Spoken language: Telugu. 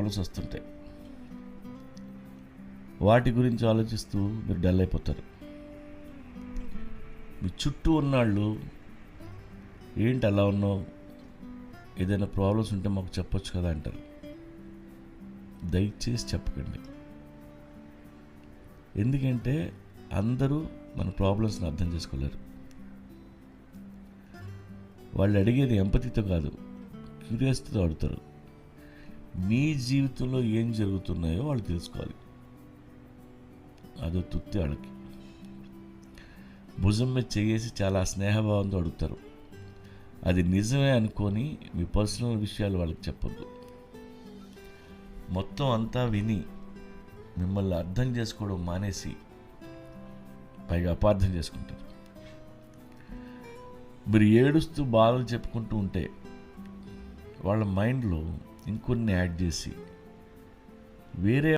ప్రాబ్లమ్స్ వస్తుంటాయి. వాటి గురించి ఆలోచిస్తూ మీరు డల్ అయిపోతారు. మీ చుట్టూ ఉన్నాళ్ళు ఏంటి అలా ఉన్నావు, ఏదైనా ప్రాబ్లమ్స్ ఉంటే మాకు చెప్పొచ్చు కదా అంటారు. దయచేసి చెప్పకండి. ఎందుకంటే అందరూ మన ప్రాబ్లమ్స్ని అర్థం చేసుకోలేరు. వాళ్ళు అడిగేది ఎంపతితో కాదు, క్యూరియాసిటీతో అడుగుతారు. మీ జీవితంలో ఏం జరుగుతున్నాయో వాళ్ళు తెలుసుకోవాలి. అదో తుత్తి వాళ్ళకి. భుజం మీద చేసి చాలా స్నేహభావంతో అడుగుతారు. అది నిజమే అనుకొని మీ పర్సనల్ విషయాలు వాళ్ళకి చెప్పొద్దు. మొత్తం అంతా విని మిమ్మల్ని అర్థం చేసుకోవడం మానేసి పైగా అపార్థం చేసుకుంటారు. మీరు ఏడుస్తూ బాధలు చెప్పుకుంటూ ఉంటే వాళ్ళ మైండ్లో ఇంకొన్ని యాడ్ చేసి వేరే